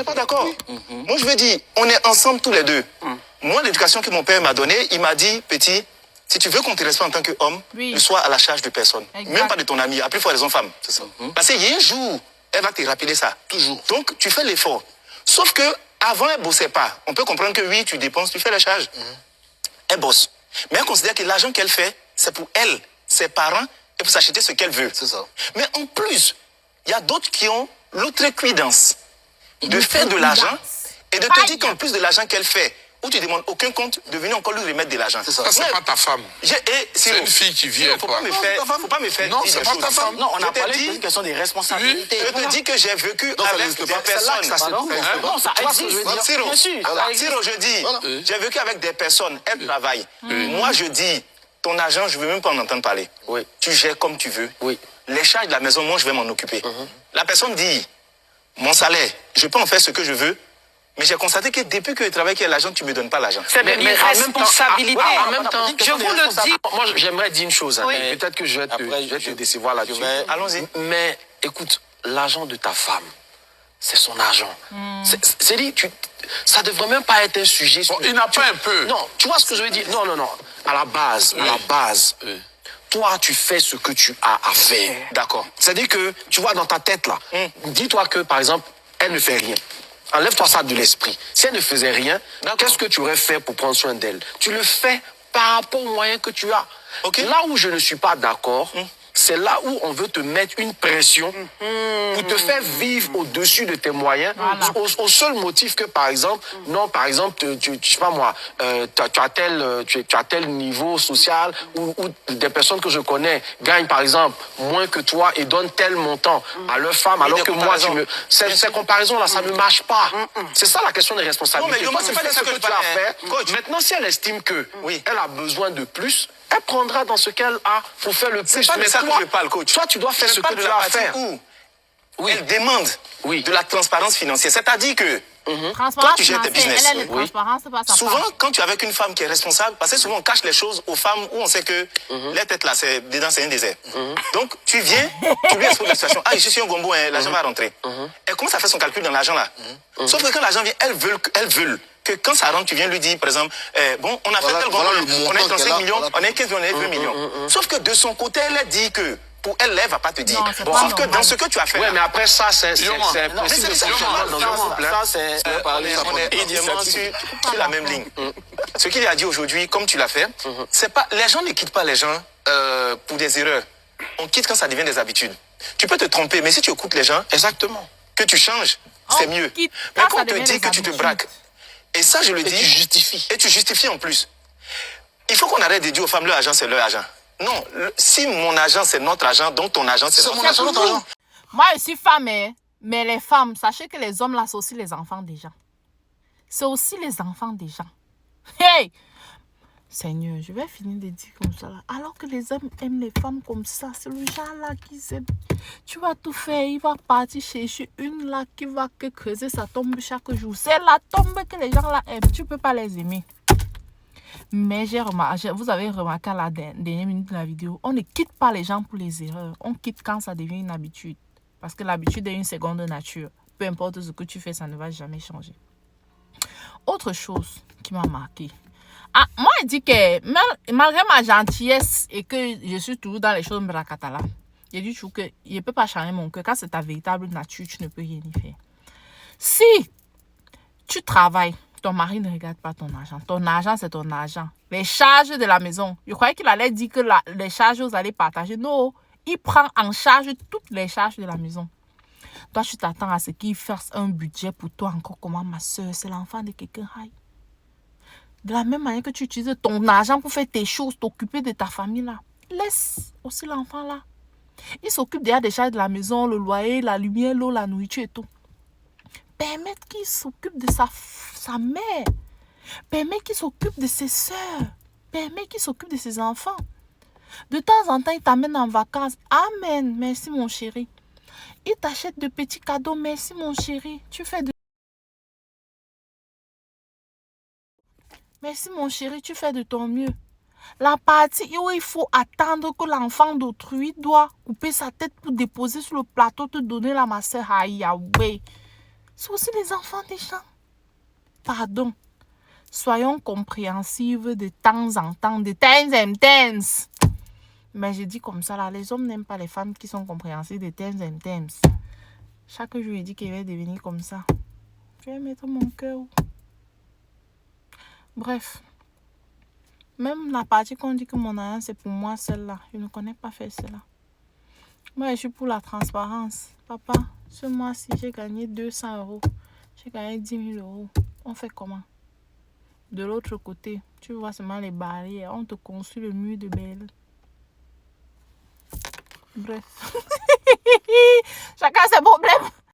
n'est pas d'accord. Moi, je veux dire, on est ensemble tous les deux. Moi, l'éducation que mon père m'a donnée, il m'a dit, petit, si tu veux qu'on te respecte en tant qu'homme, ne sois à la charge de personne. Même pas de ton ami, à plus forte raison femme. C'est ça. Parce qu'il y a un jour, elle va te rappeler ça. Toujours. Donc, tu fais l'effort. Sauf que avant, elle ne bossait pas. On peut comprendre que oui, tu dépenses, tu fais la charge. Elle bosse. Mais elle considère que l'argent qu'elle fait, c'est pour elle, ses parents, et pour s'acheter ce qu'elle veut. C'est ça. Mais en plus, il y a d'autres qui ont l'outrecuidance de faire de l'argent et de te dire qu'en plus de l'argent qu'elle fait, où tu ne demandes aucun compte, de venir encore lui remettre de l'argent. Ça, c'est pas ta femme. C'est une fille qui vient. Faut pas me faire. Non, c'est pas ta femme. Non, on a parlé de une question des responsabilités. Je te dis que j'ai vécu avec des personnes. Non, ça existe. Siro, je dis, j'ai vécu avec des personnes, elles travaillent. Moi, je dis, ton argent, je ne veux même pas en entendre parler. Tu gères comme tu veux. Les charges de la maison, moi, je vais m'en occuper. La personne dit, mon salaire, je peux en faire ce que je veux. Mais j'ai constaté que depuis que je travaille avec l'argent, tu ne me donnes pas l'argent. C'est des responsabilités. En même temps, je vous le dis. Moi, j'aimerais dire une chose. Peut-être que je vais te décevoir là-dessus. Allons-y. Mais écoute, l'argent de ta femme, c'est son argent. C'est-à-dire, ça ne devrait même pas être un sujet. Bon, il n'a pas un peu. Non, tu vois ce que je veux dire? Non. À la base, toi, tu fais ce que tu as à faire. D'accord. C'est-à-dire que, tu vois, dans ta tête, là, dis-toi que, par exemple, elle ne fait rien. Enlève-toi ça de l'esprit. Si elle ne faisait rien, qu'est-ce que tu aurais fait pour prendre soin d'elle? Tu le fais par rapport aux moyens que tu as. Là où je ne suis pas d'accord, c'est là où on veut te mettre une pression pour te faire vivre au-dessus de tes moyens, au seul motif que, par exemple, tu sais pas moi, tu as tel niveau social où des personnes que je connais gagnent, par exemple, moins que toi et donnent tel montant à leur femme, alors que moi, ces comparaisons-là, ça ne marche pas. C'est ça la question des responsabilités. Non, mais c'est pas ce que tu as fait. Maintenant, si elle estime que elle a besoin de plus, elle prendra dans ce qu'elle a pour faire le plus. Mais ça, je parle, coach. Toi, tu dois faire ce que tu as à faire. Elle demande de la transparence financière. C'est-à-dire que toi, tu gères tes business. Souvent, quand tu es avec une femme qui est responsable, parce que souvent, on cache les choses aux femmes où on sait que les têtes là, dedans, c'est un désert. Donc, tu viens, tu lui expliques la situation. Ah, je suis un gombo, l'argent va rentrer. Elle commence à faire son calcul dans l'argent là. Sauf que quand l'argent vient, elles veulent que quand ça rentre, tu viens lui dire, par exemple, bon, on a fait tel gombo, on a 35 millions, on a 15 millions, on a 20 millions. Sauf que de son côté, elle dit que pour elle, elle ne va pas te dire. Sauf que dans ce que tu as fait. Oui, mais après ça, c'est un principe de fonctionnement dans un couple. Ça, c'est. On est évidemment sur la même ligne. Ce qu'il a dit aujourd'hui, comme tu l'as fait, c'est pas. Les gens ne quittent pas les gens pour des erreurs. On quitte quand ça devient des habitudes. Tu peux te tromper, mais si tu écoutes les gens, exactement, que tu changes, c'est mieux. Mais quand on te dit que tu te braques, et ça, je le dis. Et tu justifies en plus. Il faut qu'on arrête de dire aux femmes, leur argent, c'est leur argent. Non, si mon argent, c'est notre argent, donc ton argent, c'est notre argent. Moi, je suis femme, mais les femmes, sachez que les hommes, là, c'est aussi les enfants des gens. C'est aussi les enfants des gens. Hey! Seigneur, je vais finir de dire comme ça, là. Alors que les hommes aiment les femmes comme ça, c'est le genre, là, qui s'aime. Tu vas tout faire, il va partir chercher une, là, qui va que creuser sa tombe chaque jour. C'est la tombe que les gens, là, aiment. Tu ne peux pas les aimer. Mais vous avez remarqué à la dernière minute de la vidéo, on ne quitte pas les gens pour les erreurs. On quitte quand ça devient une habitude. Parce que l'habitude est une seconde nature. Peu importe ce que tu fais, ça ne va jamais changer. Autre chose qui m'a marqué. Ah, moi, il dit que malgré ma gentillesse et que je suis toujours dans les choses mbrakatala, il dit toujours que je ne peux pas changer mon cœur. Quand c'est ta véritable nature, tu ne peux rien y faire. Si tu travailles, ton mari ne regarde pas ton argent. Ton argent, c'est ton argent. Les charges de la maison. Je croyais qu'il allait dire que les charges, vous allez partager. Non, il prend en charge toutes les charges de la maison. Toi, tu t'attends à ce qu'il fasse un budget pour toi encore. Comment, ma soeur, c'est l'enfant de quelqu'un. De la même manière que tu utilises ton argent pour faire tes choses, t'occuper de ta famille là. Laisse aussi l'enfant là. Il s'occupe déjà des charges de la maison, le loyer, la lumière, l'eau, la nourriture et tout. Permettre qu'il s'occupe de sa mère. Permet qu'il s'occupe de ses soeurs. Permet qu'il s'occupe de ses enfants. De temps en temps, il t'amène en vacances. Amen. Merci, mon chéri. Il t'achète de petits cadeaux. Merci, mon chéri. Merci, mon chéri. Tu fais de ton mieux. La partie où il faut attendre que l'enfant d'autrui doit couper sa tête pour déposer sur le plateau, te donner la masseur. Aïe, aïe. C'est aussi les enfants des gens. Pardon. Soyons compréhensifs de temps en temps, de temps en temps. Mais je dis comme ça, là, les hommes n'aiment pas les femmes qui sont compréhensives de temps en temps. Chaque jour, il dit qu'il va devenir comme ça. Je vais mettre mon cœur. Bref. Même la partie qu'on dit que mon alliance, c'est pour moi, celle-là. Je ne connais pas faire cela. Moi, je suis pour la transparence. Papa, ce mois-ci, j'ai gagné 200 €. J'ai gagné 10 000 €. On fait comment? De l'autre côté, tu vois seulement les barrières. On te construit le mur de Berlin. Bref. Chacun ses problèmes.